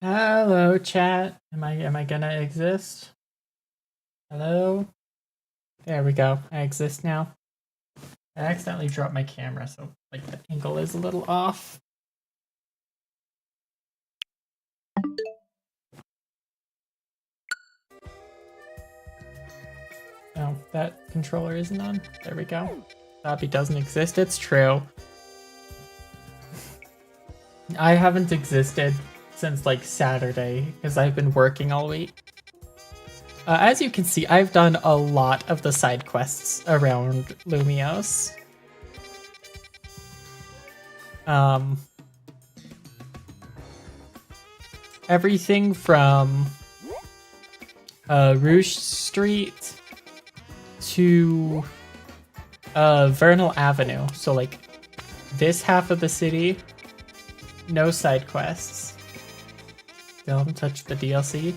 Hello, chat. Am I gonna exist? Hello? There we go. I exist now. I accidentally dropped my camera, so like the angle is a little off. Oh, that controller isn't on. There we go. Usabi doesn't exist. It's true. I haven't existed since like Saturday because I've been working all week. As you can see, I've done a lot of the side quests around Lumios. Everything from Rouge Street to Vernal Avenue. So like this half of the city, no side quests. Don't touch the DLC.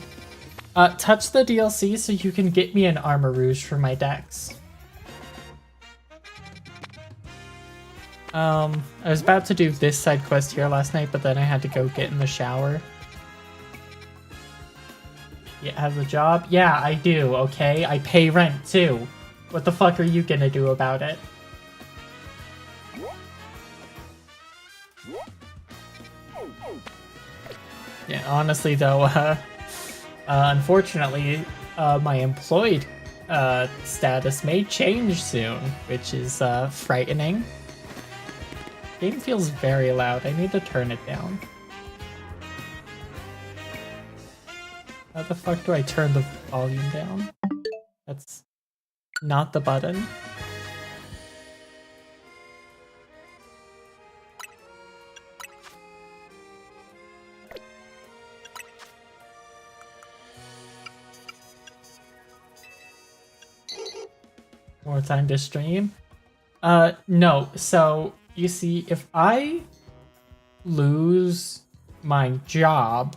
Touch the DLC so you can get me an Armor Rouge for my decks. I was about to do this side quest here last night, but then I had to go get in the shower. Yeah, have a job? Yeah, I do, okay? I pay rent too. What the fuck are you gonna do about it? Yeah, honestly though, unfortunately, my employed status may change soon, which is frightening. Game feels very loud. I need to turn it down. How the fuck do I turn the volume down? That's not the button. More time to stream? No. So, you see, if I lose my job,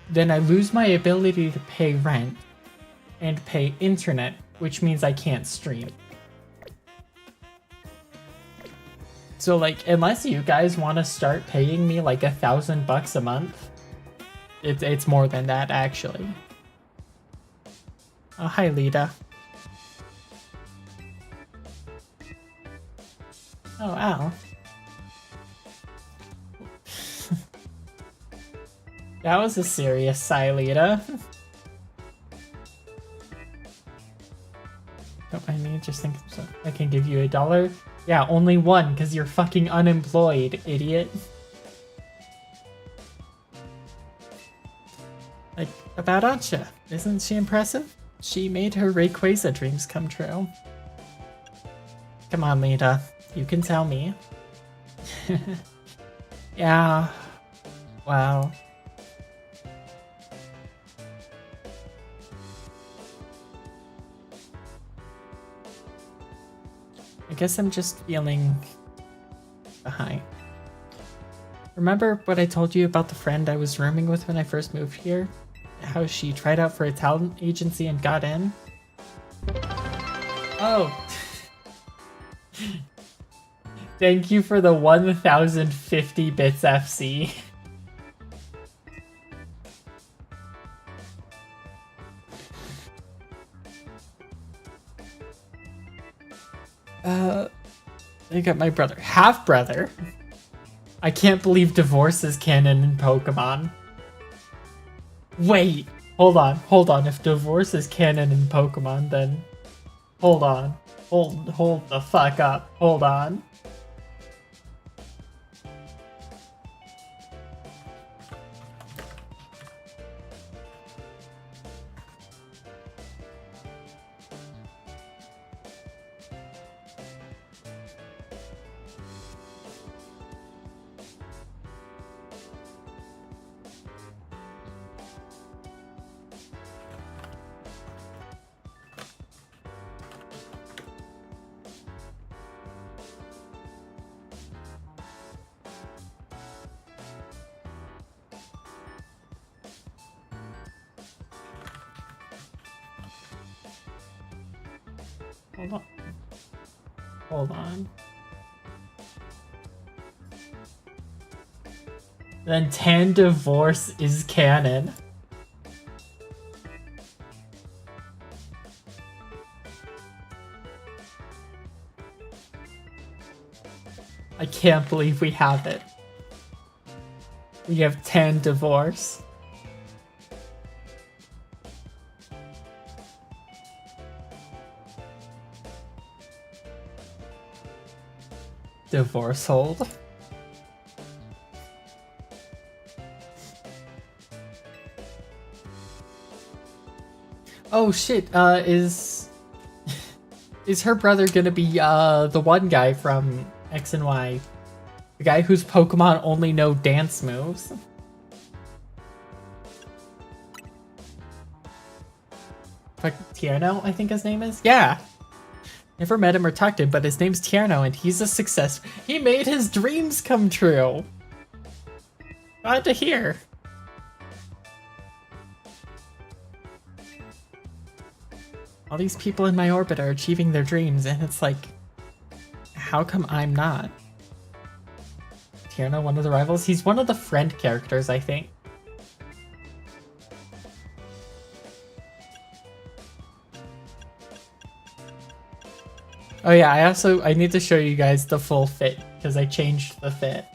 then I lose my ability to pay rent and pay internet, which means I can't stream. So like, unless you guys want to start paying me like $1,000 a month, it's more than that actually. Oh, hi Lita. Oh, ow. That was a serious sigh, Lita. Don't mind me, just think so. I can give you $1. Yeah, only one, because you're fucking unemployed, idiot. Like, about Ancha. Isn't she impressive? She made her Rayquaza dreams come true. Come on, Lita. You can tell me. Yeah. Wow. I guess I'm just feeling behind. Remember what I told you about the friend I was rooming with when I first moved here? How she tried out for a talent agency and got in? Oh. Thank you for the 1050 bits, FC. I got my brother. Half-brother? I can't believe divorce is canon in Pokemon. Wait, hold on. If divorce is canon in Pokemon, then hold on. Hold the fuck up. Hold on. Hold on. Then Tan divorce is canon. I can't believe we have it. We have Tan divorce. Divorce hold. Oh shit, is her brother gonna be the one guy from X and Y? The guy whose Pokemon only know dance moves? Tierno, I think his name is? Yeah! Never met him or talked to him, but his name's Tierno and he's a success. He made his dreams come true! Glad to hear. All these people in my orbit are achieving their dreams, and it's like, how come I'm not? Tierno, one of the rivals? He's one of the friend characters, I think. Oh yeah, I need to show you guys the full fit, because I changed the fit.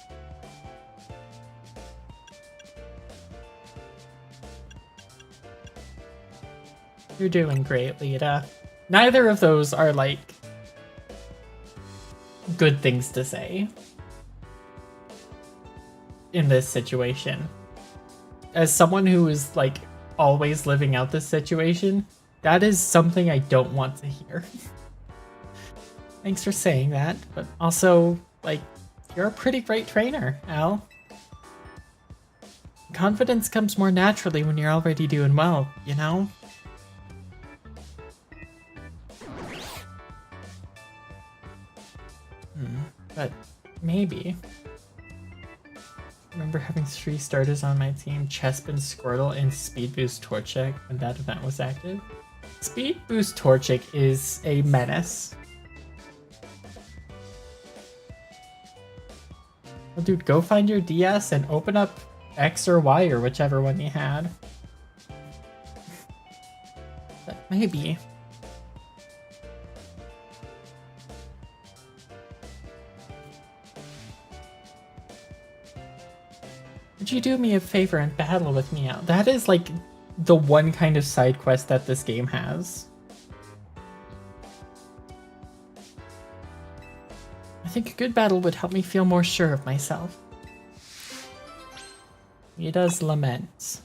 You're doing great, Lita. Neither of those are, like, good things to say in this situation. As someone who is, like, always living out this situation, that is something I don't want to hear. Thanks for saying that, but also, like, you're a pretty great trainer, Al. Confidence comes more naturally when you're already doing well, you know? But maybe. Remember having 3 starters on my team, Chespin, Squirtle, and Speed Boost Torchic when that event was active. Speed Boost Torchic is a menace. Well, dude, go find your DS and open up X or Y or whichever one you had. But maybe. Would you do me a favor and battle with me out? That is like the one kind of side quest that this game has. I think a good battle would help me feel more sure of myself. He does lament.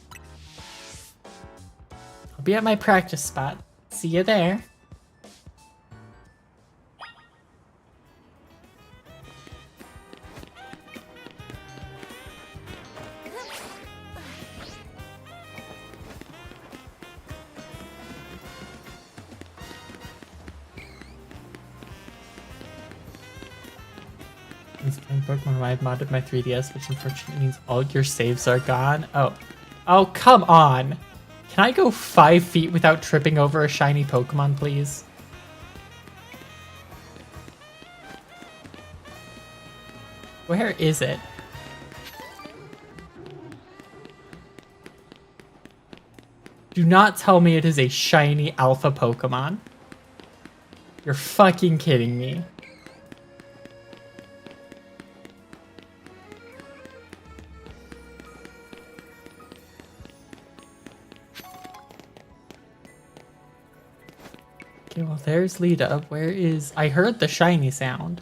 I'll be at my practice spot. See you there. Pokemon I modded my 3DS, which unfortunately means all your saves are gone. Oh, come on! Can I go 5 feet without tripping over a shiny Pokemon, please? Where is it? Do not tell me it is a shiny alpha Pokemon. You're fucking kidding me. Okay, well, there's Lita. Where is... I heard the shiny sound.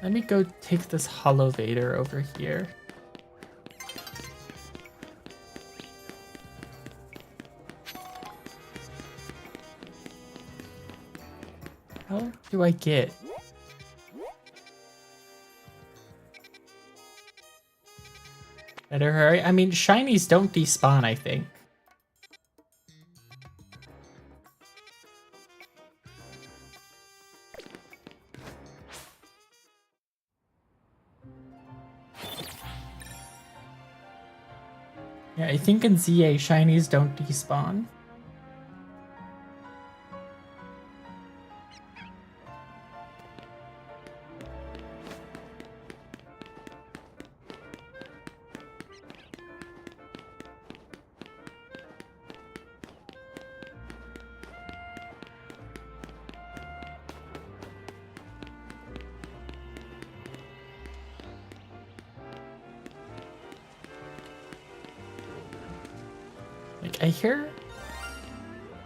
Let me go take this Hollow Vader over here. How do I get... Better hurry. I mean, shinies don't despawn, I think. Yeah, I think in ZA, shinies don't despawn. like, I hear...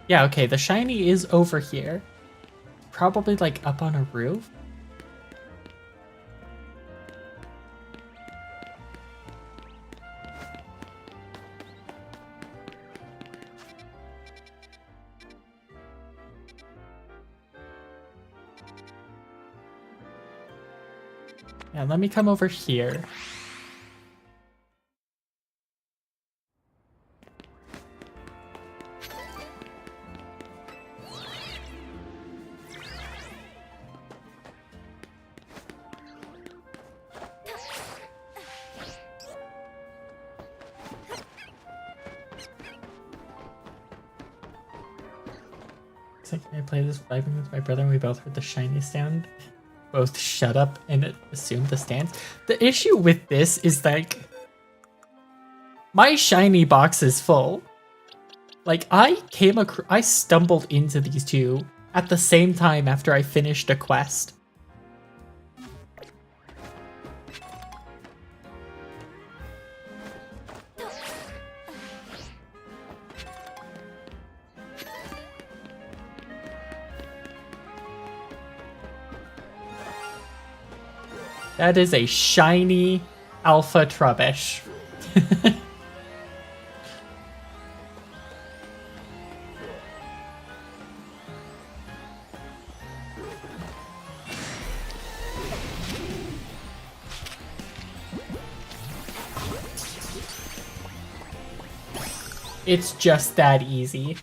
Yeah, okay, the shiny is over here. Probably, like, up on a roof. Yeah, let me come over here. It's like, can I play this vibing with my brother and we both heard the shiny sound? Both shut up and assume the stance. The issue with this is like my shiny box is full. Like I stumbled into these two at the same time after I finished a quest. That is a shiny alpha Trubbish. It's just that easy.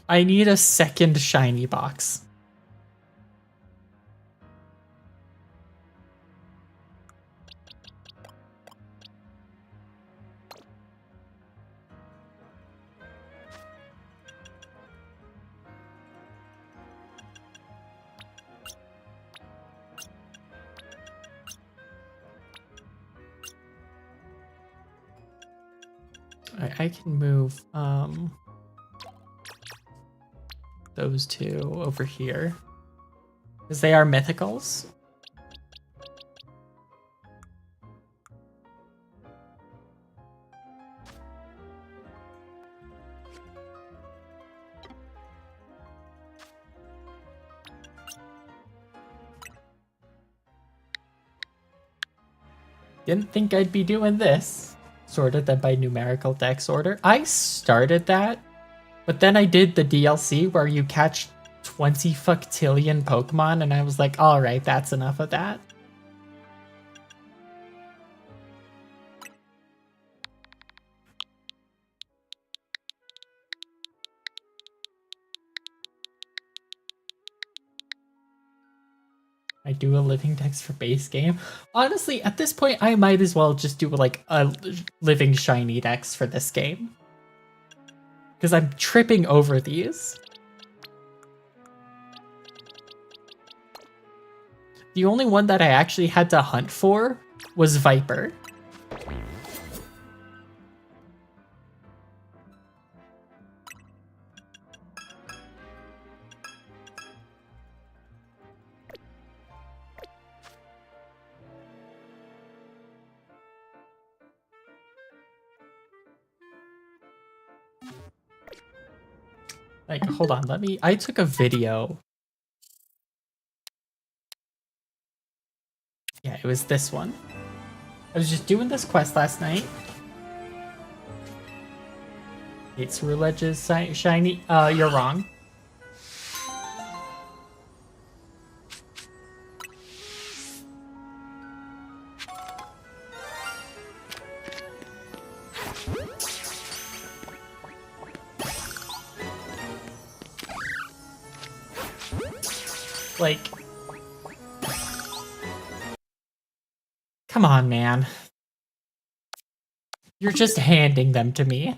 I need a second shiny box. I can move those two over here because they are mythicals. Didn't think I'd be doing this. Sorted them by numerical dex order. I started that, but then I did the DLC where you catch 20 fucktillion Pokemon, and I was like, alright, that's enough of that. I do a living dex for base game. Honestly, at this point, I might as well just do like a living shiny dex for this game. Because I'm tripping over these. The only one that I actually had to hunt for was Viper. Like, hold on, I took a video. Yeah, it was this one. I was just doing this quest last night. It's Ruledge's shiny. You're wrong. Like, come on, man. You're just handing them to me.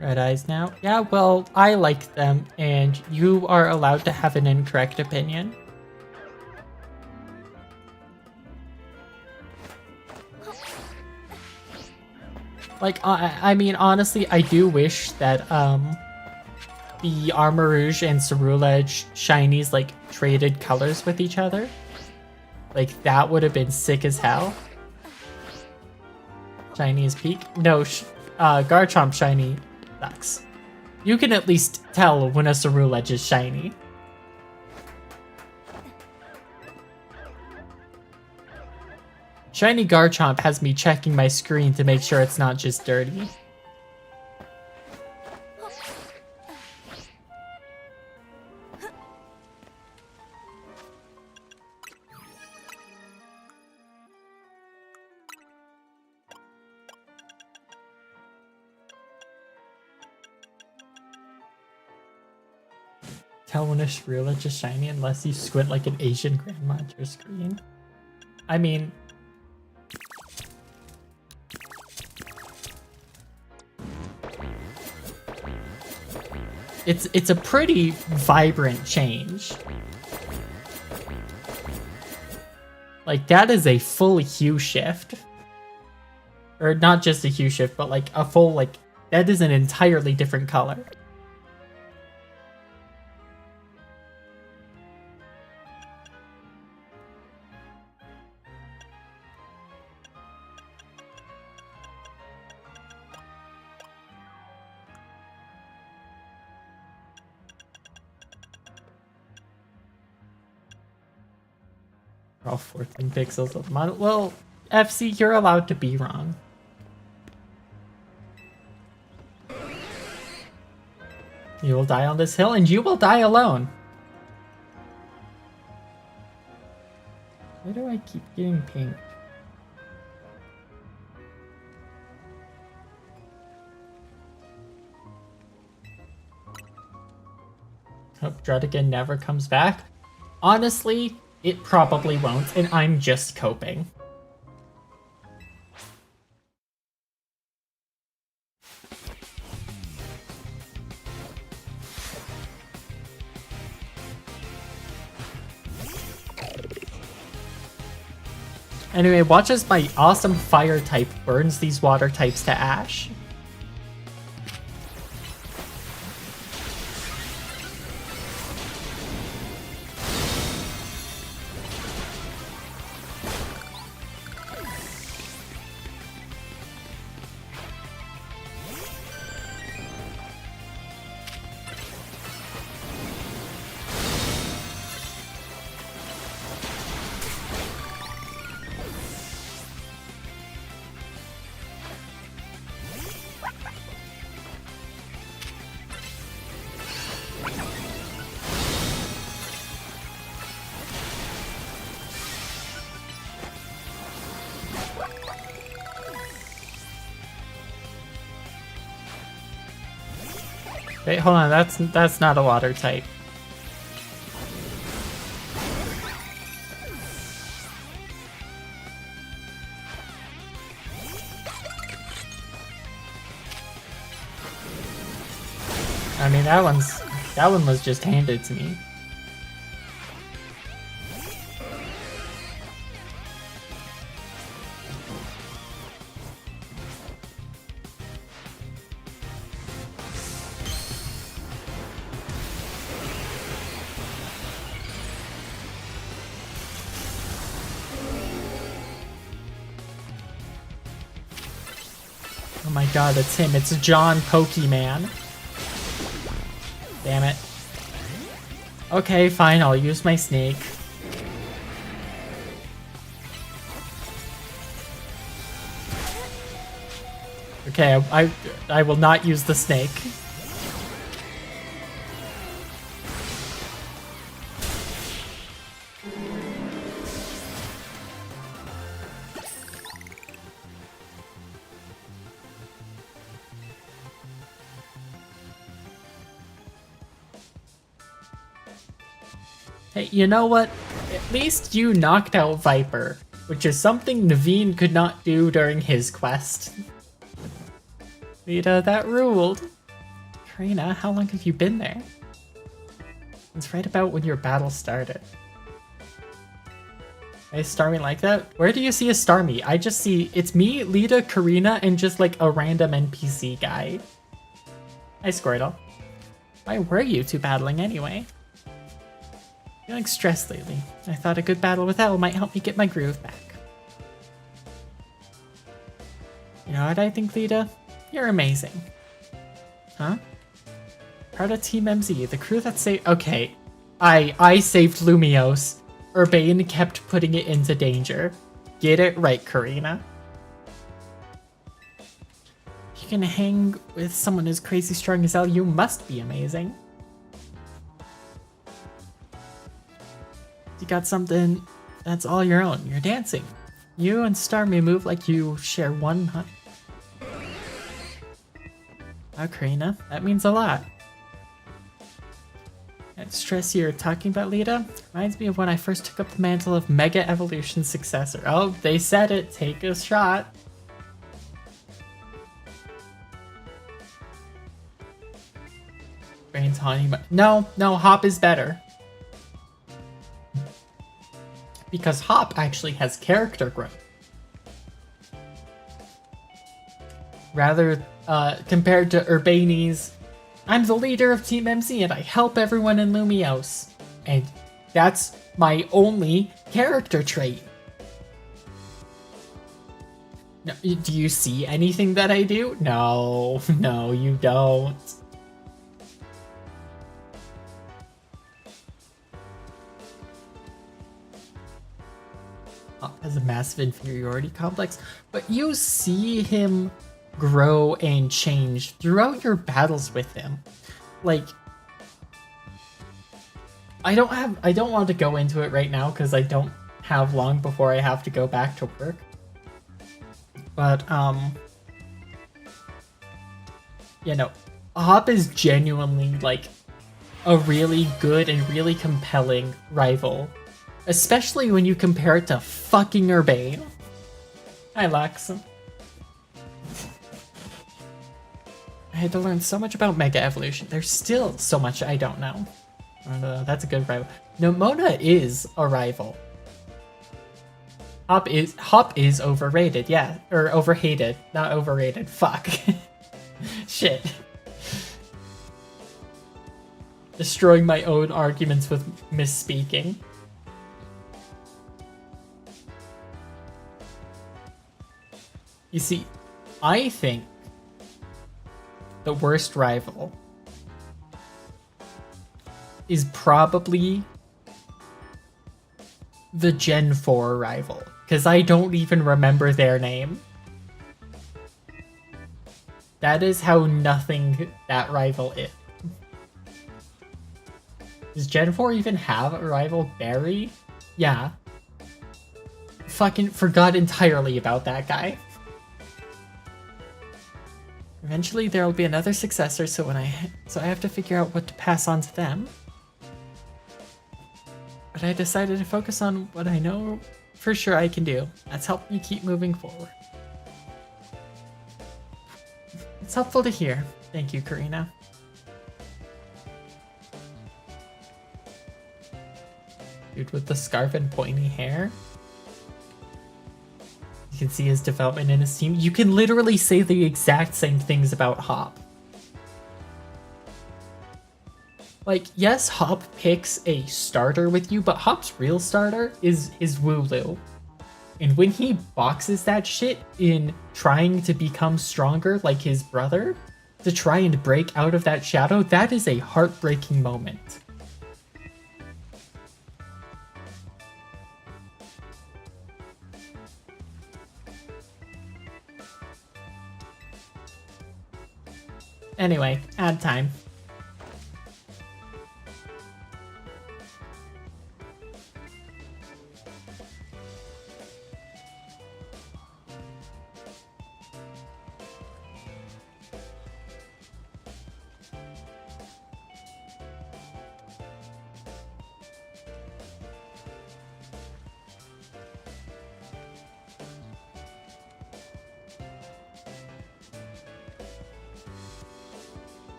Red eyes now? Yeah, well, I like them, and you are allowed to have an incorrect opinion. Like, I mean, honestly, I do wish that the Armarouge and Ceruledge shinies like traded colors with each other. Like, that would have been sick as hell. Shiny is peak. No, Garchomp shiny sucks. You can at least tell when a Ceruledge is shiny. Shiny Garchomp has me checking my screen to make sure it's not just dirty. Tell when a Ceruledge is shiny unless you squint like an Asian grandma at your screen. I mean... It's a pretty vibrant change. Like, that is a full hue shift. Or not just a hue shift, but like a full, like, that is an entirely different color. All 14 pixels of model. Well, FC, you're allowed to be wrong. You will die on this hill, and you will die alone. Why do I keep getting pinged? Hope Drudigan never comes back. Honestly, it probably won't, and I'm just coping. Anyway, watch as my awesome fire type burns these water types to ash. Wait, hold on, that's not a water type. I mean, that one was just handed to me. Oh my god, it's him. It's John Pokemon. Damn it. Okay, fine, I'll use my snake. Okay, I will not use the snake. Hey, you know what? At least you knocked out Viper, which is something Naveen could not do during his quest. Vita, that ruled. Karina, how long have you been there? It's right about when your battle started. Is Starmie like that? Where do you see a Starmie? I just see, it's me, Lita, Karina, and just like a random NPC guy. Hi, Squirtle. Why were you two battling anyway? Feeling stressed lately. I thought a good battle with Elle might help me get my groove back. You know what I think, Lita? You're amazing. Huh? Part of Team MZ, the crew that saved— okay. I saved Lumiose. Urbane kept putting it into danger. Get it right, Karina. If you can hang with someone as crazy strong as Elle, you must be amazing. You got something that's all your own. You're dancing. You and Starmie move like you share one heart. Wow, Karina, that means a lot. That stress you're talking about, Lita, reminds me of when I first took up the mantle of Mega Evolution successor. Oh, they said it. Take a shot. Brain's haunting, but no, Hop is better. Because Hop actually has character growth. Rather, compared to Urbane's, I'm the leader of Team MC and I help everyone in Lumiose. And that's my only character trait. No, do you see anything that I do? No, you don't. Hop has a massive inferiority complex, but you see him grow and change throughout your battles with him. Like, I don't want to go into it right now because I don't have long before I have to go back to work. But you know, Hop is genuinely like a really good and really compelling rival, especially when you compare it to fucking Urbane. Hi, Lux. I had to learn so much about Mega Evolution. There's still so much I don't know. That's a good rival. No, Mona is a rival. Hop is overrated, yeah. Or overhated, not overrated. Fuck. Shit. Destroying my own arguments with misspeaking. You see, I think the worst rival is probably the Gen 4 rival, because I don't even remember their name. That is how nothing that rival is. Does Gen 4 even have a rival? Barry? Yeah. Fucking forgot entirely about that guy. Eventually there will be another successor, so I have to figure out what to pass on to them. But I decided to focus on what I know for sure I can do. That's helped me keep moving forward. It's helpful to hear. Thank you, Karina. Dude with the scarf and pointy hair. You can see his development in his team. You can literally say the exact same things about Hop. Like, yes, Hop picks a starter with you, but Hop's real starter is Wooloo. And when he boxes that shit in trying to become stronger like his brother, to try and break out of that shadow, that is a heartbreaking moment. Anyway, ad time.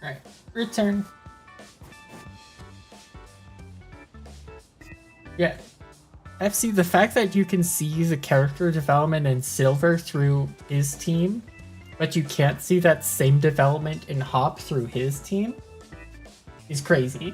Alright, return. Yeah. FC, the fact that you can see the character development in Silver through his team, but you can't see that same development in Hop through his team is crazy.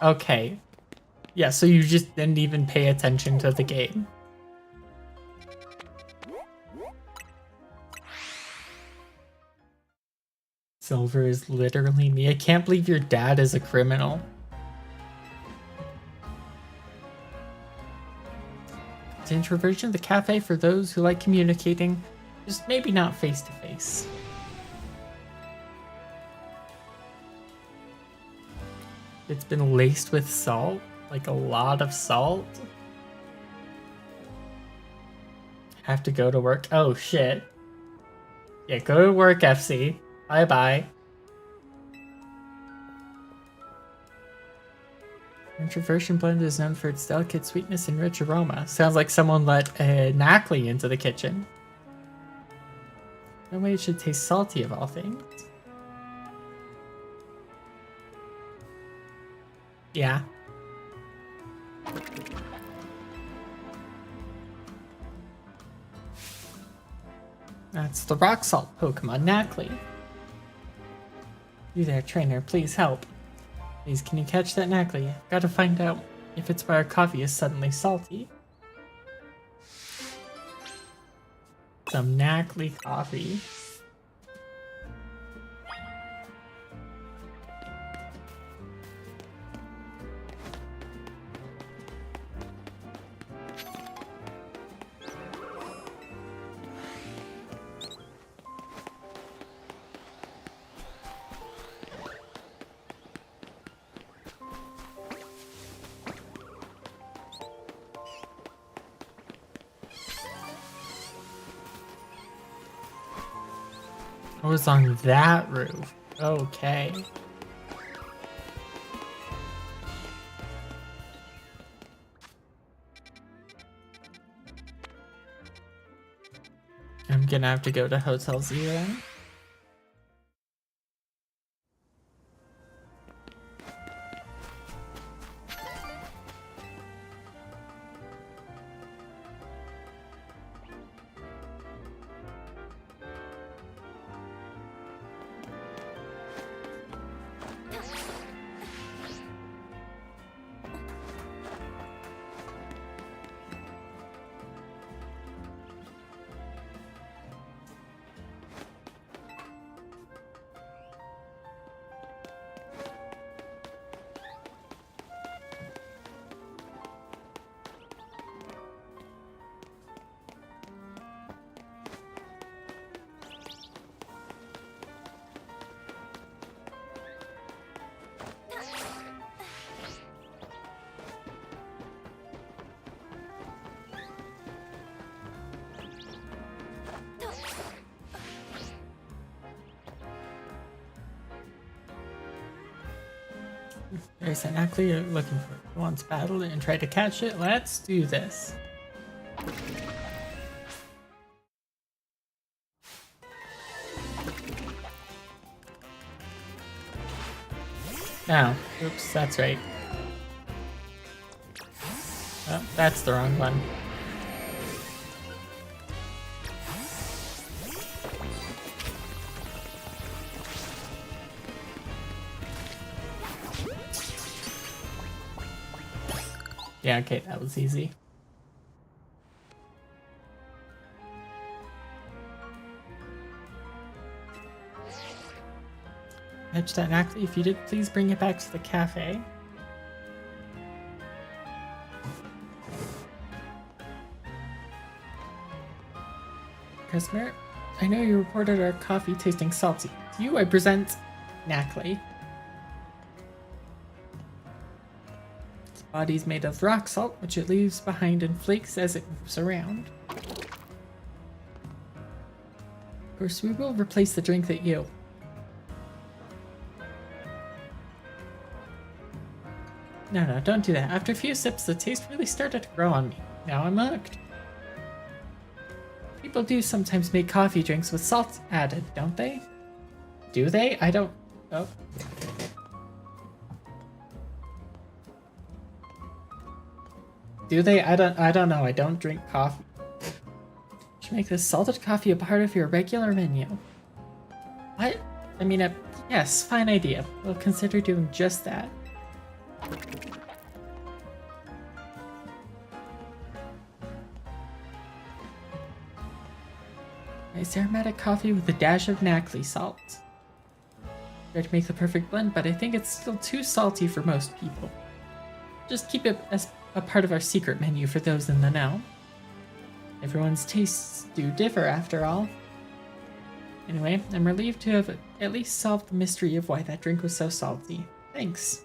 Okay. Yeah, so you just didn't even pay attention to the game. Silver is literally me. I can't believe your dad is a criminal. It's an introversion of the cafe for those who like communicating, just maybe not face to face. It's been laced with salt, like a lot of salt. Have to go to work. Oh shit. Yeah, go to work, FC. Bye bye. Introversion blend is known for its delicate sweetness and rich aroma. Sounds like someone let a Knackley into the kitchen. No way it should taste salty of all things. Yeah. That's the rock salt Pokemon Knackley. You there, trainer, please help. Please, can you catch that Knackley? Gotta find out if it's why our coffee is suddenly salty. Some Knackley coffee. I was on that roof. Okay. I'm gonna have to go to Hotel Zero. There's an Knackley you're looking for. Who wants battle it and try to catch it? Let's do this. Oh, oops, that's right. Oh, that's the wrong one. Yeah, okay, that was easy. Catch that Knackley. If you did, please bring it back to the cafe. Customer, I know you reported our coffee tasting salty. To you, I present Knackley. Its body's made of rock salt, which it leaves behind in flakes as it moves around. course, we will replace the drink that you... No, don't do that. After a few sips, the taste really started to grow on me. Now I'm hooked. People do sometimes make coffee drinks with salt added, don't they? Do they? I don't... Oh. Do they? I don't know. I don't drink coffee. Should make this salted coffee a part of your regular menu. What? I mean, yes, fine idea. We'll consider doing just that. Nice aromatic coffee with a dash of Nacli salt. Try to make the perfect blend, but I think it's still too salty for most people. Just keep it as a part of our secret menu for those in the know. Everyone's tastes do differ after all. Anyway, I'm relieved to have at least solved the mystery of why that drink was so salty. Thanks.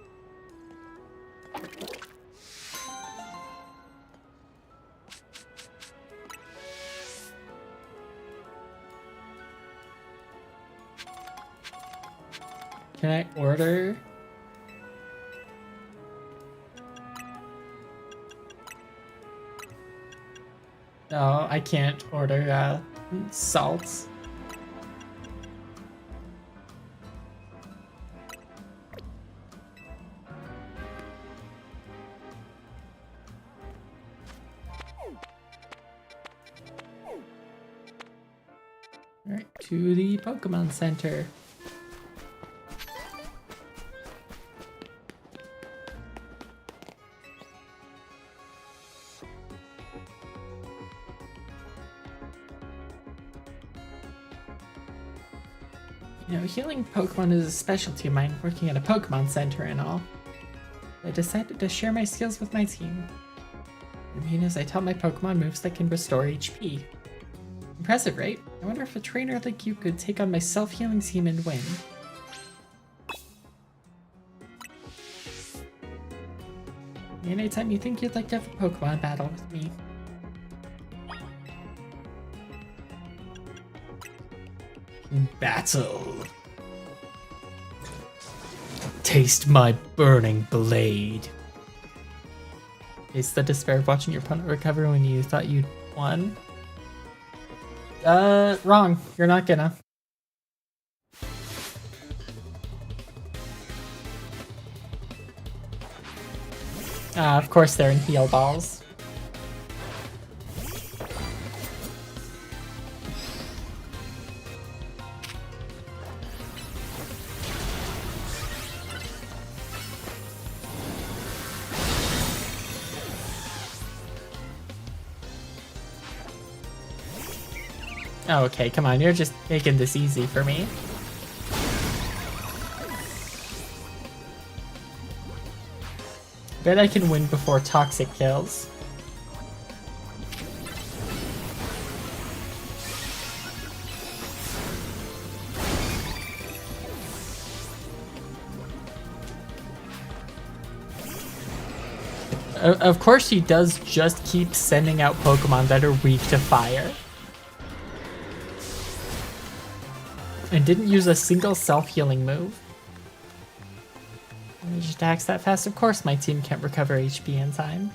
Can I order? No, I can't order salt. Alright, to the Pokemon Center. You know, healing Pokemon is a specialty of mine, working at a Pokemon Center and all. I decided to share my skills with my team. I mean, as I taught my Pokemon moves that can restore HP. Impressive, right? I wonder if a trainer like you could take on my self-healing team and win. Anytime you think you'd like to have a Pokemon battle with me. Battle. Taste my burning blade. Taste the despair of watching your opponent recover when you thought you'd won. Wrong. You're not gonna. Of course they're in heal balls. Oh, okay, come on, you're just making this easy for me. Bet I can win before Toxic kills. Of course he does just keep sending out Pokemon that are weak to fire. And didn't use a single self-healing move. Rage attacks that fast, of course my team can't recover HP in time.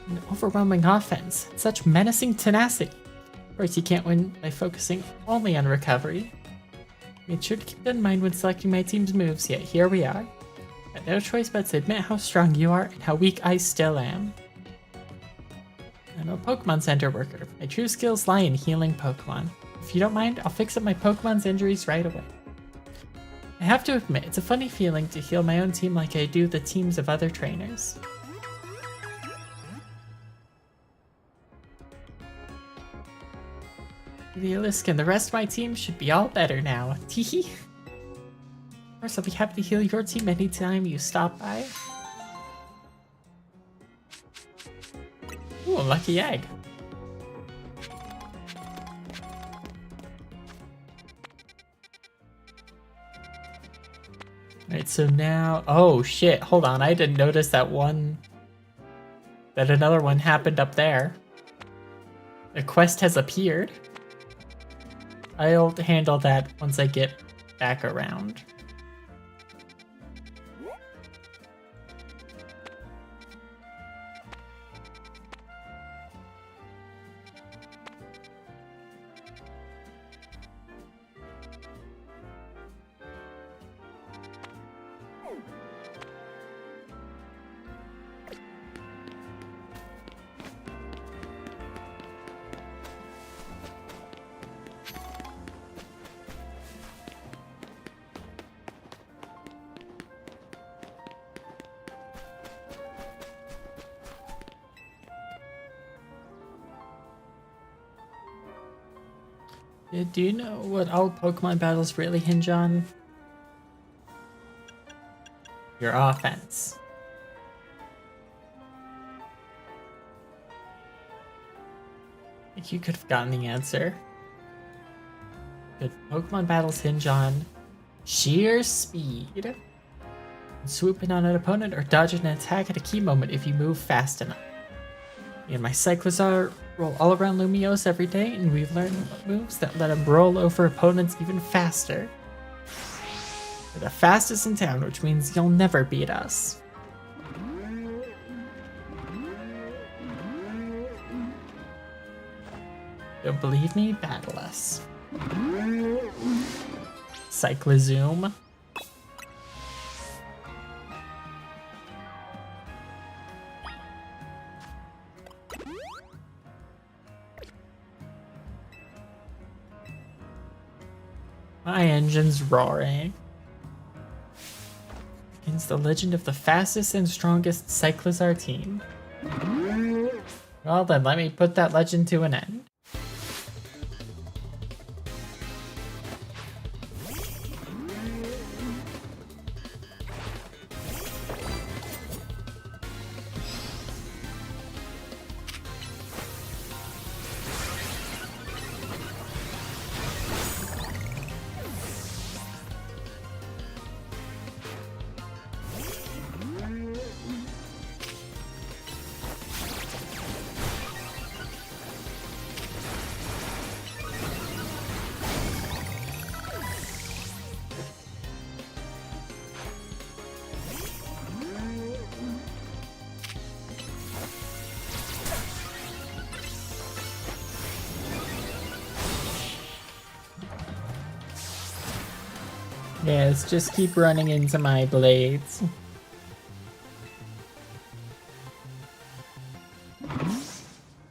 An overwhelming offense. Such menacing tenacity. Of course you can't win by focusing only on recovery. Made sure to keep that in mind when selecting my team's moves, yet here we are. Had no choice but to admit how strong you are and how weak I still am. I'm a Pokemon Center worker. My true skills lie in healing Pokemon. If you don't mind, I'll fix up my Pokemon's injuries right away. I have to admit, it's a funny feeling to heal my own team like I do the teams of other trainers. The Elisk and the rest of my team should be all better now. Teehee. Of course, I'll be happy to heal your team anytime you stop by. Ooh, a lucky egg. Alright, so now... Oh, shit. Hold on. I didn't notice that one that another one happened up there. A quest has appeared. I'll handle that once I get back around. Yeah, do you know what all Pokemon battles really hinge on? Your offense. I think you could have gotten the answer. Good Pokemon battles hinge on sheer speed. Swoop in on an opponent or dodge an attack at a key moment if you move fast enough. Me and my Cyclizar roll all around Lumiose every day, and we've learned moves that let him roll over opponents even faster. We're the fastest in town, which means you'll never beat us. Don't believe me? Battle us. Cyclozoom. My engine's roaring. Begins the legend of the fastest and strongest Cyclizar team. Well then, let me put that legend to an end. Yes, just keep running into my blades.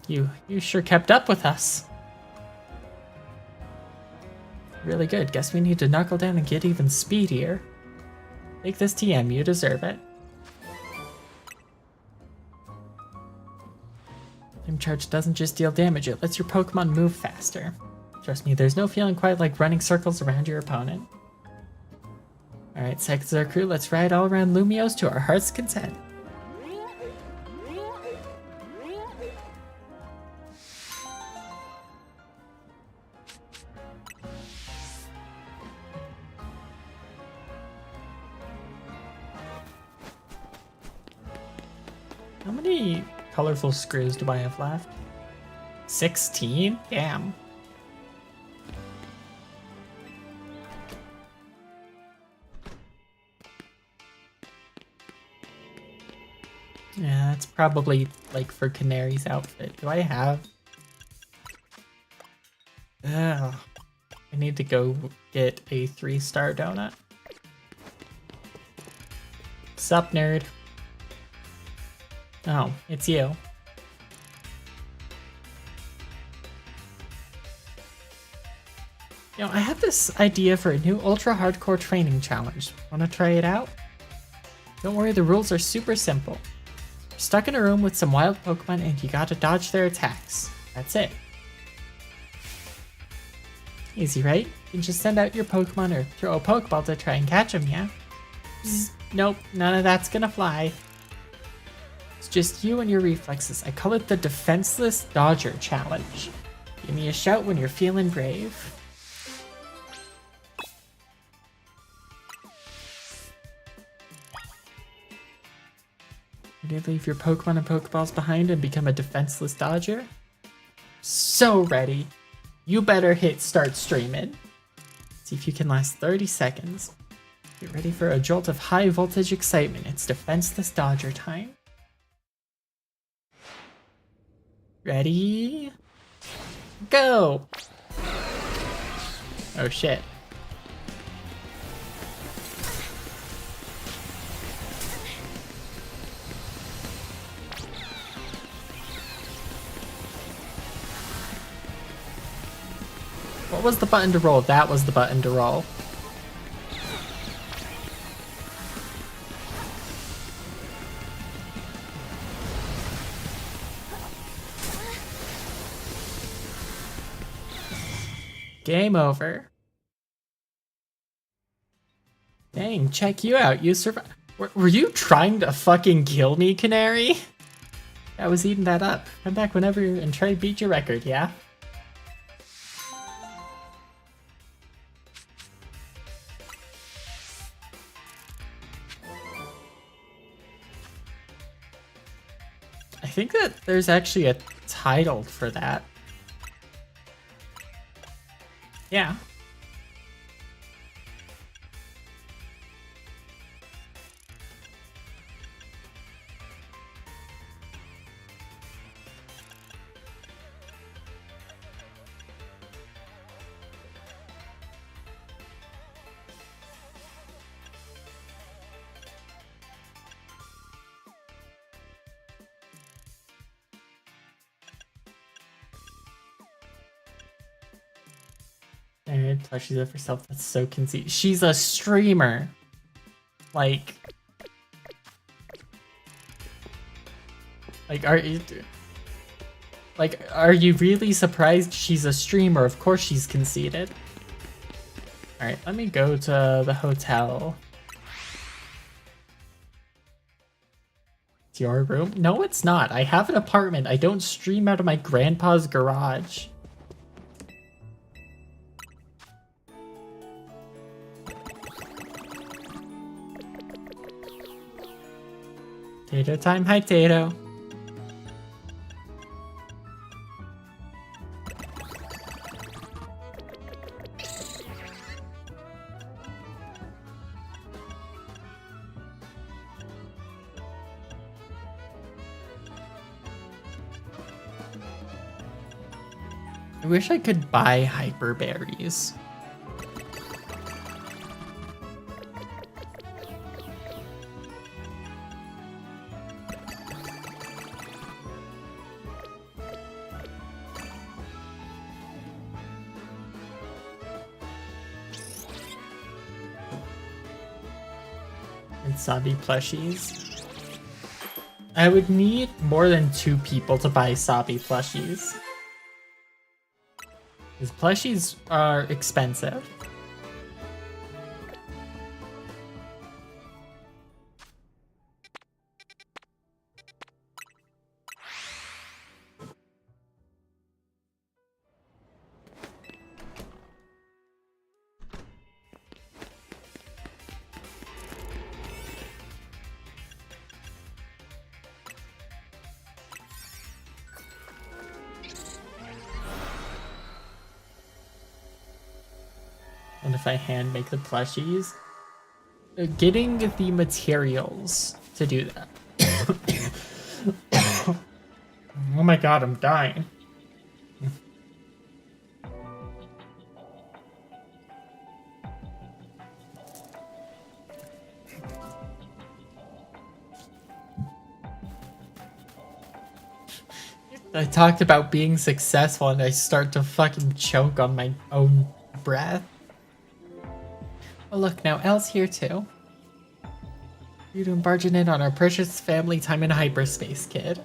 You sure kept up with us. Really good. Guess we need to knuckle down and get even speedier. Take this TM, you deserve it. Flame Charge doesn't just deal damage, it lets your Pokemon move faster. Trust me, there's no feeling quite like running circles around your opponent. Alright, Cyclizar crew, let's ride all around Lumiose to our heart's content. How many colorful screws do I have left? 16? Damn. Yeah, that's probably like for Canary's outfit. Do I have? Ugh. I need to go get a 3-star donut. Sup, nerd? Oh, it's you. You know, I have this idea for a new ultra hardcore training challenge. Wanna try it out? Don't worry, the rules are super simple. You're stuck in a room with some wild Pokemon and you gotta dodge their attacks. That's it. Easy, right? You can just send out your Pokemon or throw a Pokeball to try and catch them, yeah? Nope, none of that's gonna fly. It's just you and your reflexes. I call it the Defenseless Dodger Challenge. Give me a shout when you're feeling brave. Ready to leave your Pokemon and Pokeballs behind and become a defenseless dodger? So ready. You better hit start streaming. See if you can last 30 seconds. Get ready for a jolt of high voltage excitement. It's defenseless dodger time. Ready? Go! Oh shit. What was the button to roll? That was the button to roll. Game over. Dang, check you out. You survived. Were you trying to fucking kill me, Canary? I was eating that up. Come back whenever and try to beat your record, yeah? I think that there's actually a title for that. Yeah. And plushies of herself. That's so conceited. She's a streamer. Like, are you really surprised she's a streamer? Of course she's conceited. All right, let me go to the hotel. It's your room? No, it's not. I have an apartment. I don't stream out of my grandpa's garage. Tato time. Hi, Tato. I wish I could buy hyper berries. Usabi plushies. I would need more than 2 people to buy Usabi plushies. Because plushies are expensive. And if I hand make the plushies, getting the materials to do that. Oh my god, I'm dying. I talked about being successful and I start to fucking choke on my own breath. Oh look, now Elle's here too. You're doing barging in on our precious family time in hyperspace, kid.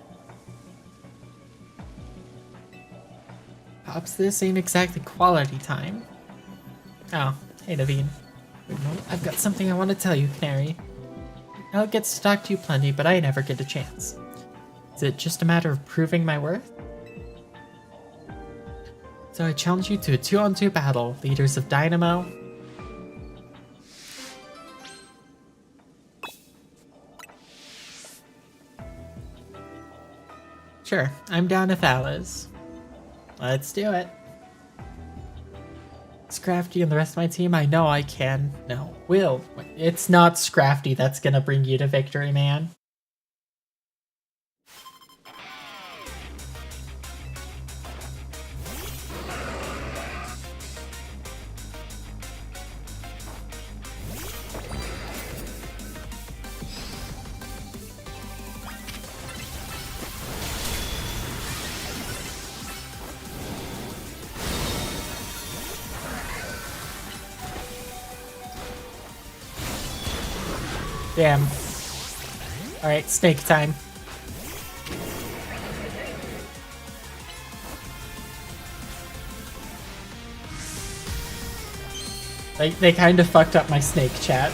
Pops, this ain't exactly quality time. Oh, hey Naveen. Wait, no, I've got something I want to tell you, Canary. Elle gets to talk to you plenty, but I never get a chance. Is it just a matter of proving my worth? So I challenge you to a 2-on-2 battle, leaders of Dynamo. Sure, I'm down if Alice. Let's do it. Scrafty and the rest of my team, I know I can. No, Will. It's not Scrafty that's gonna bring you to victory, man. Damn. Alright, snake time. They kind of fucked up my snake chat.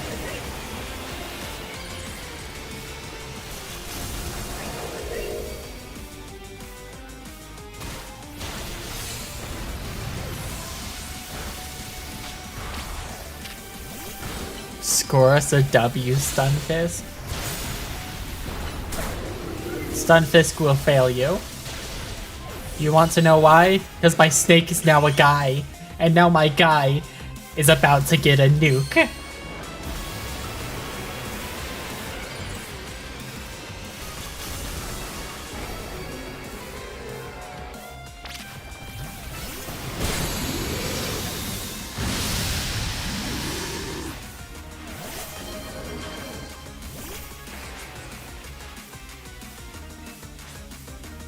Score us a W, Stunfisk. Stunfisk will fail you. You want to know why? Because my snake is now a guy, and now my guy is about to get a nuke.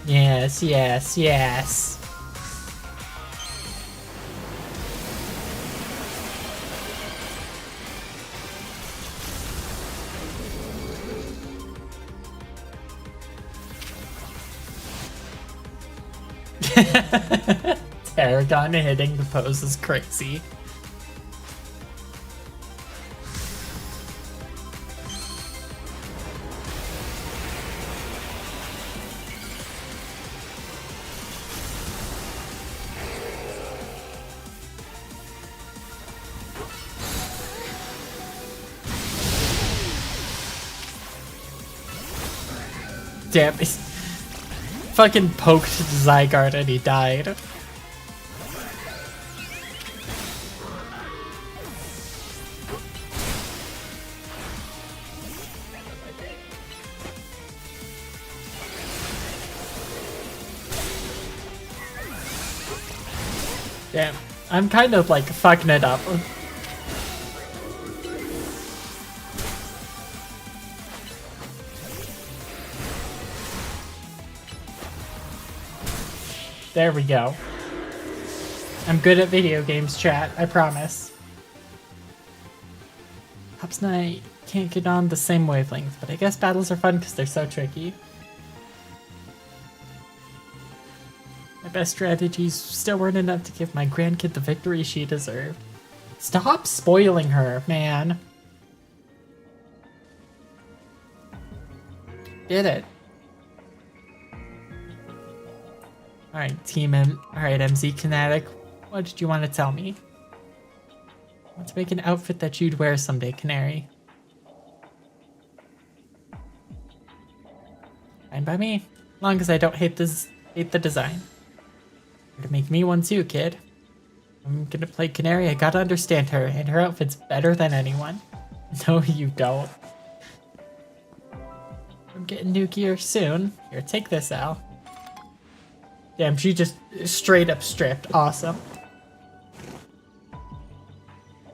Yes, yes, yes. Tarragon hitting the pose is crazy. Damn, he fucking poked Zygarde and he died. Damn, I'm kind of like fucking it up. There we go. I'm good at video games, chat, I promise. Pops and I can't get on the same wavelength, but I guess battles are fun because they're so tricky. My best strategies still weren't enough to give my grandkid the victory she deserved. Stop spoiling her, man. Did it. Alright, Alright, MZ Kinetic, what did you want to tell me? I want to make an outfit that you'd wear someday, Canary. Fine by me, as long as I don't hate the design. You're to make me one too, kid. I'm gonna play Canary, I gotta understand her, and her outfit's better than anyone. No, you don't. I'm getting new gear soon. Here, take this, Al. Damn, she just straight up stripped. Awesome.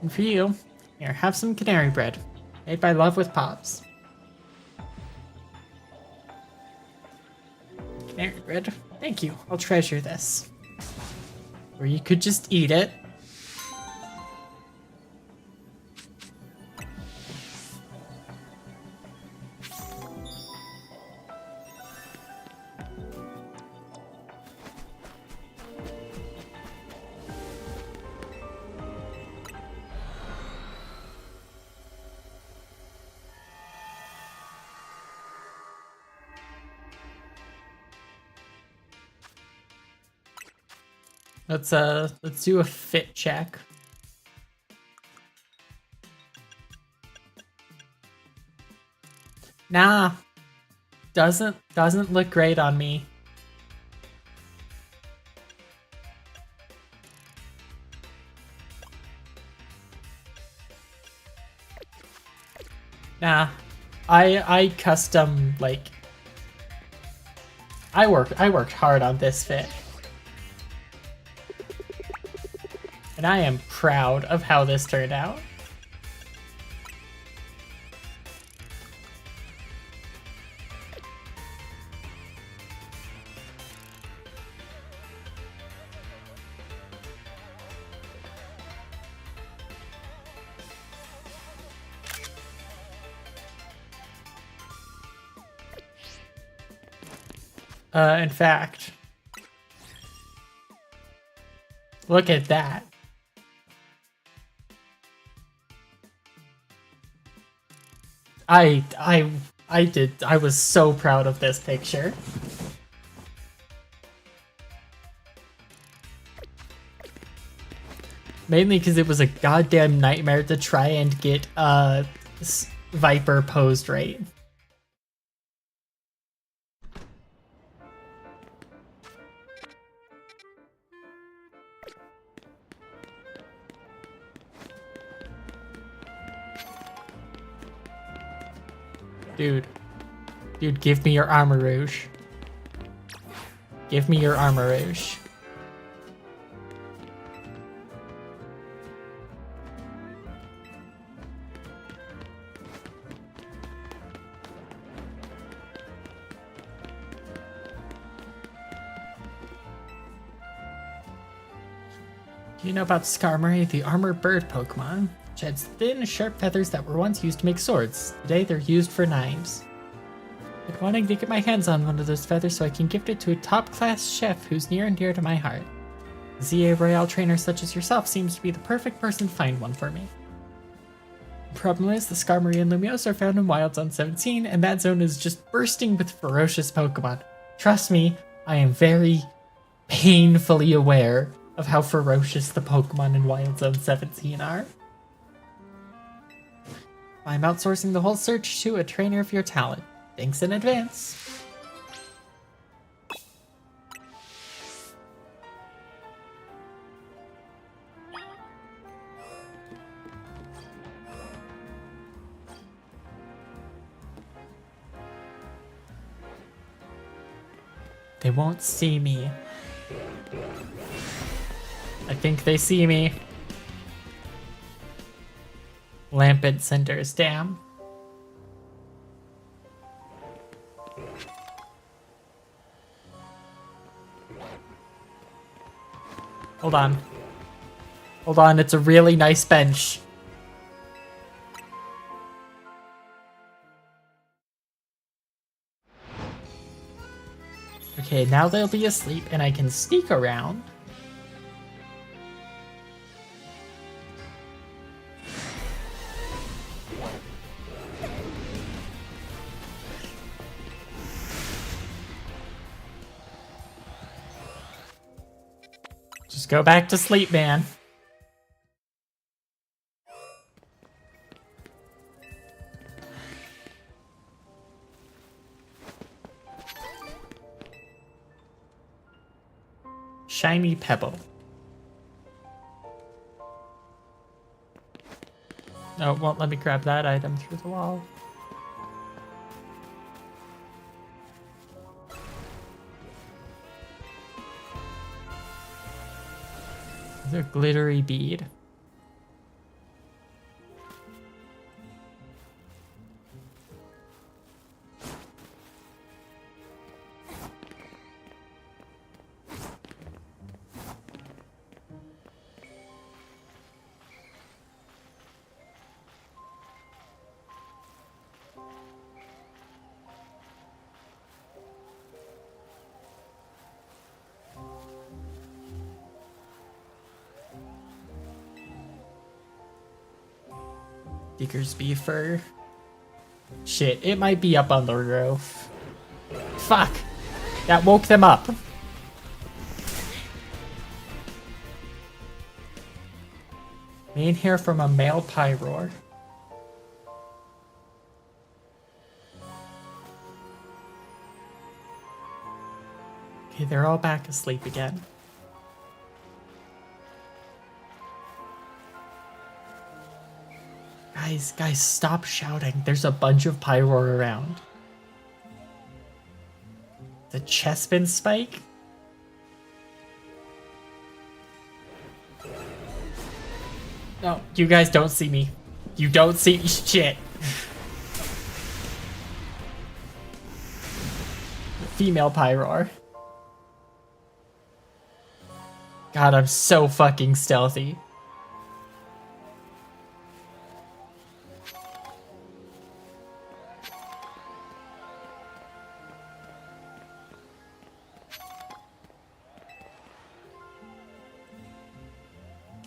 And for you, here, have some canary bread. Made by Love with Pops. Canary bread. Thank you. I'll treasure this. Or you could just eat it. Let's do a fit check. Nah. Doesn't look great on me. Nah, I custom, like, I worked hard on this fit. And I am proud of how this turned out. In fact, look at that. I was so proud of this picture. Mainly because it was a goddamn nightmare to try and get Viper posed right. Dude, give me your armor rouge. Give me your armor rouge. Do you know about Skarmory, the armored bird Pokemon? Which has thin, sharp feathers that were once used to make swords. Today they're used for knives. I've been wanting to get my hands on one of those feathers so I can gift it to a top-class chef who's near and dear to my heart. A ZA Royale trainer such as yourself seems to be the perfect person to find one for me. The problem is, the Skarmory and Lumiose are found in Wild Zone 17, and that zone is just bursting with ferocious Pokemon. Trust me, I am very painfully aware of how ferocious the Pokemon in Wild Zone 17 are. I'm outsourcing the whole search to a trainer of your talent. Thanks in advance. They won't see me. I think they see me. Lampent Cinders, damn. Hold on. Hold on, it's a really nice bench. Okay, now they'll be asleep and I can sneak around. Just go back to sleep, man. Shiny Pebble. Oh, it won't let me grab that item through the wall. The glittery bead. Diggersby fur. Shit, it might be up on the roof. Fuck! That woke them up. Main hair from a male Pyroar. Okay, they're all back asleep again. God Guys, stop shouting. There's a bunch of Pyroar around. The Chespin Spike? No, you guys don't see me. You don't see shit. Female Pyroar. God, I'm so fucking stealthy.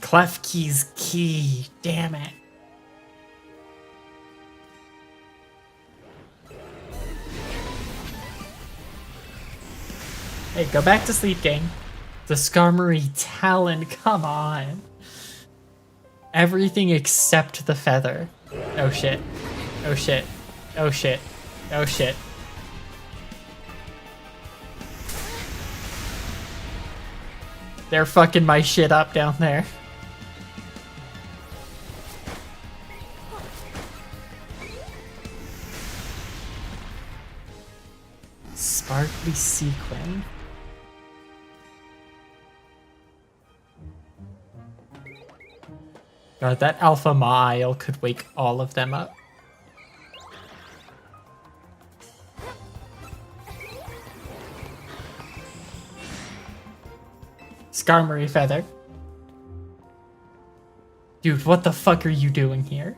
Klefki's key, damn it. Hey, go back to sleep, gang. The Skarmory Talon, come on. Everything except the feather. Oh shit. Oh shit. Oh shit. Oh shit. They're fucking my shit up down there. Sparkly Sequin. God, that Alpha Mile could wake all of them up. Skarmory Feather. Dude, what the fuck are you doing here?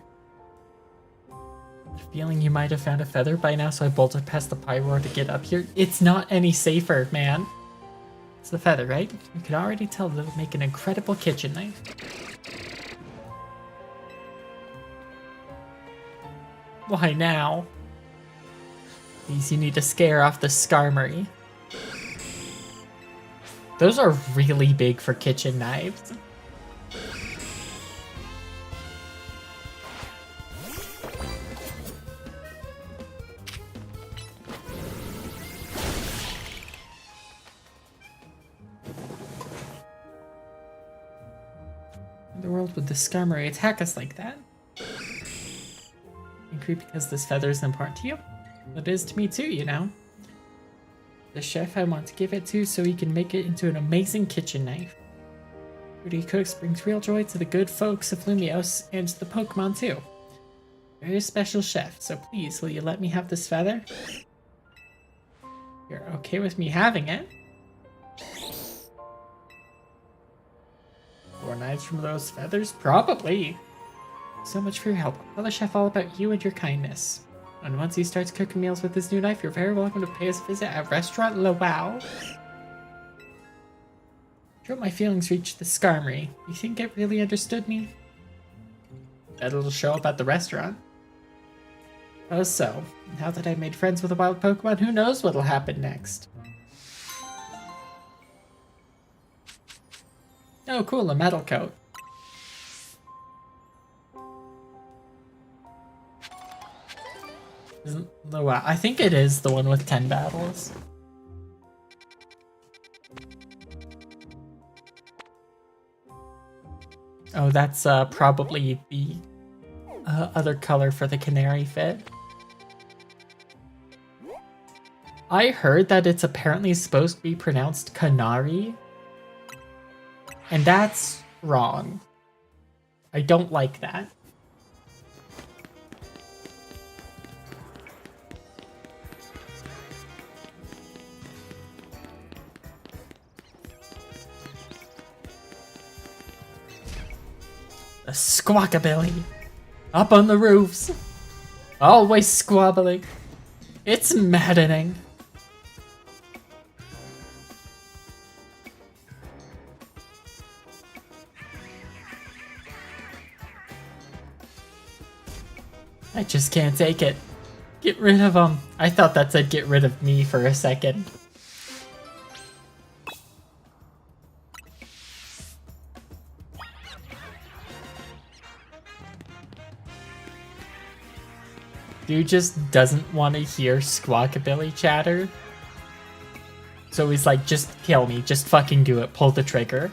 Feeling you might have found a feather by now, so I bolted past the Pyroar to get up here. It's not any safer, man. It's the feather, right? You can already tell that it'll make an incredible kitchen knife. Why now? These you need to scare off the Skarmory. Those are really big for kitchen knives. In the world would the Skarmory attack us like that? Angry because this feather is important to you? It is to me too, you know. The chef I want to give it to so he can make it into an amazing kitchen knife. Food he cooks brings real joy to the good folks of Lumios and to the Pokemon too. Very special chef, so please, will you let me have this feather? You're okay with me having it? 4 knives from those feathers? Probably. So much for your help. I'll tell the chef all about you and your kindness. And once he starts cooking meals with his new knife, you're very welcome to pay us a visit at Restaurant Wow. Sure, my feelings reached the Skarmory. You think it really understood me? Bet it'll show up at the restaurant. Oh, so. Now that I've made friends with a wild Pokemon, who knows what'll happen next? Oh, cool, a metal coat. Wow, I think it is the one with 10 battles. Oh, that's probably the other color for the canary fit. I heard that it's apparently supposed to be pronounced canary, and that's wrong. I don't like that. A squawkabilly. Up on the roofs. Always squabbling. It's maddening. I just can't take it. Get rid of him. I thought that said get rid of me for a second. Dude just doesn't want to hear squawkabilly chatter. So he's like, just kill me. Just fucking do it. Pull the trigger.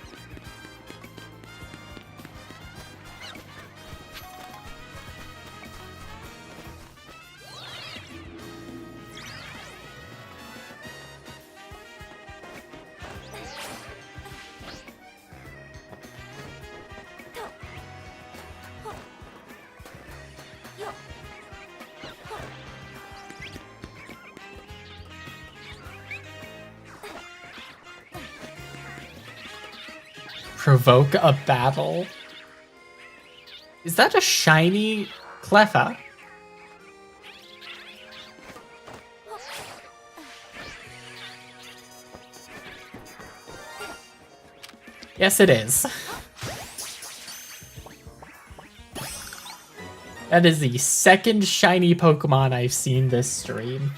Provoke a battle. Is that a shiny Cleffa? Yes, it is. That is the second shiny Pokemon I've seen this stream.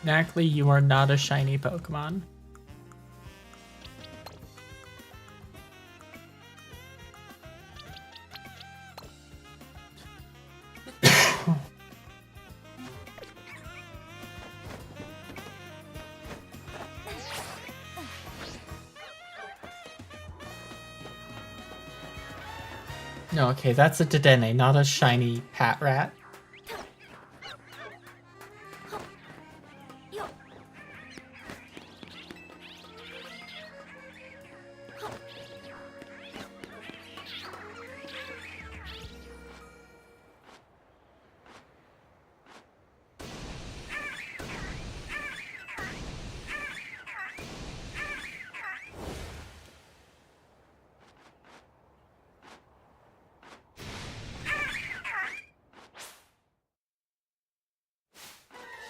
Knackley, you are not a shiny Pokemon. No, okay, that's a Dedenne, not a shiny Patrat.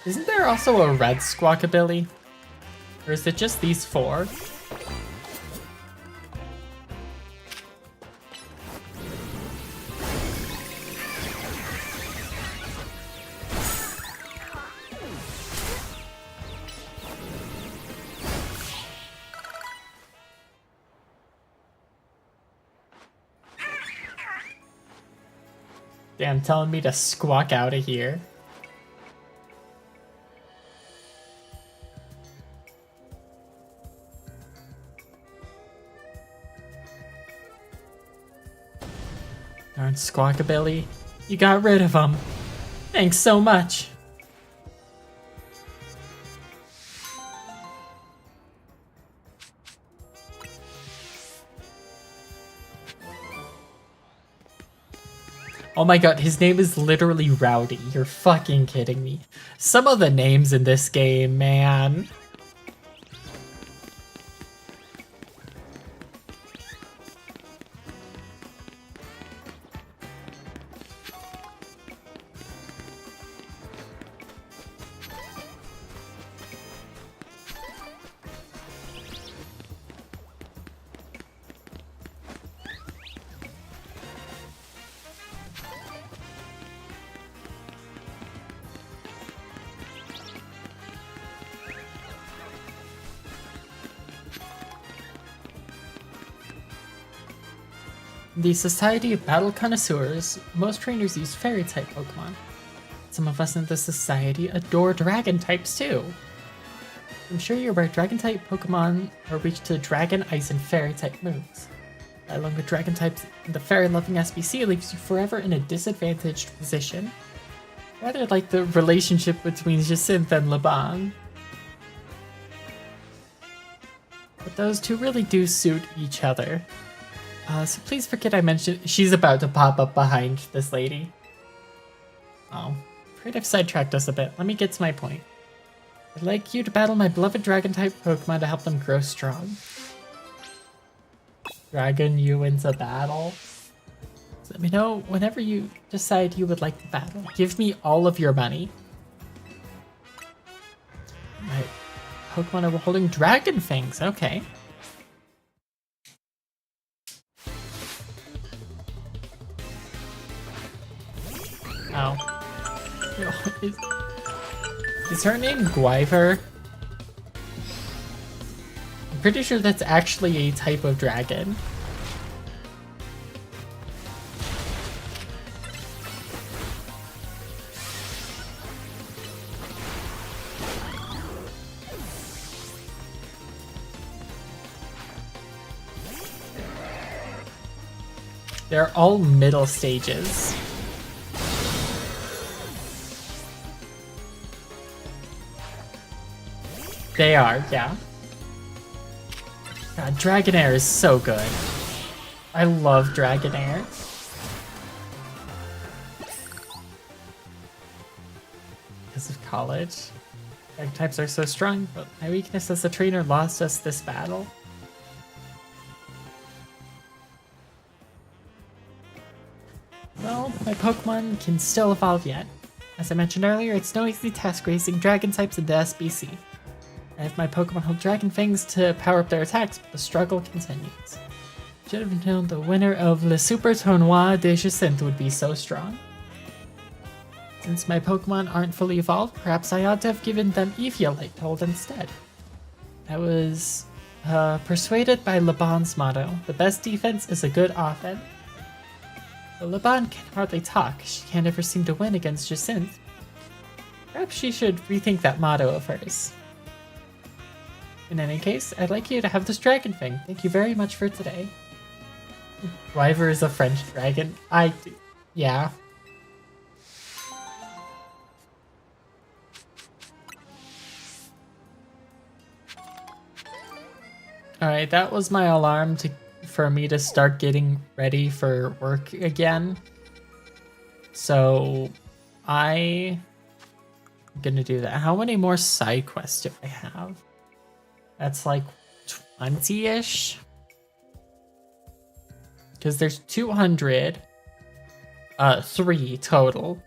Isn't there also a red Squawkabilly? Or is it just these four? Damn, telling me to squawk out of here. Darn Squawkabilly. You got rid of him. Thanks so much. Oh my god, his name is literally Rowdy. You're fucking kidding me. Some of the names in this game, man. In the Society of Battle Connoisseurs, most trainers use Fairy-type Pokemon. Some of us in the Society adore Dragon types too. I'm sure you're right, Dragon-type Pokemon are weak to Dragon, Ice, and Fairy-type moves. Along with Dragon types, the Fairy-loving SBC leaves you forever in a disadvantaged position. Rather like the relationship between Jacinthe and Laban. But those two really do suit each other. So please forget I mentioned she's about to pop up behind this lady. Oh, afraid I've sidetracked us a bit. Let me get to my point. I'd like you to battle my beloved Dragon-type Pokemon to help them grow strong. Dragon you into battle? So let me know whenever you decide you would like to battle. Give me all of your money. My Pokemon are holding Dragon Fangs, okay. Oh. Is her name Gwyver? I'm pretty sure that's actually a type of dragon. They're all middle stages. They are, yeah. God, Dragonair is so good. I love Dragonair. Because of college. Drag types are so strong, but my weakness as a trainer lost us this battle. Well, my Pokemon can still evolve yet. As I mentioned earlier, it's no easy task raising dragon types in the SBC. I have my Pokemon hold Dragon Fangs to power up their attacks, but the struggle continues. Should have known the winner of Le Super Tournoi de Jacinthe would be so strong. Since my Pokemon aren't fully evolved, perhaps I ought to have given them Eviolite to hold instead. I was persuaded by Laban's motto, the best defense is a good offense. But Laban can hardly talk, she can't ever seem to win against Jacinthe. Perhaps she should rethink that motto of hers. In any case, I'd like you to have this Dragon Fang. Thank you very much for today. Wyver is a French dragon. Yeah. Alright, that was my alarm for me to start getting ready for work again. So, I'm gonna do that. How many more side quests do I have? That's like 20-ish. Because there's 203 total.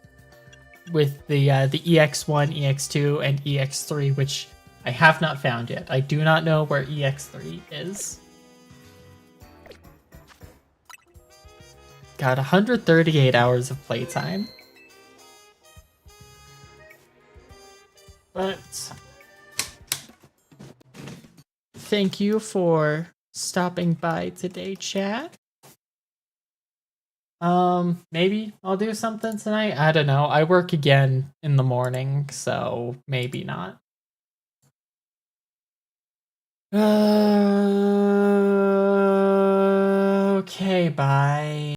With the EX1, EX2, and EX3, which I have not found yet. I do not know where EX3 is. Got 138 hours of playtime. But thank you for stopping by today, chat. Maybe I'll do something tonight. I don't know. I work again in the morning, so maybe not. Okay, bye.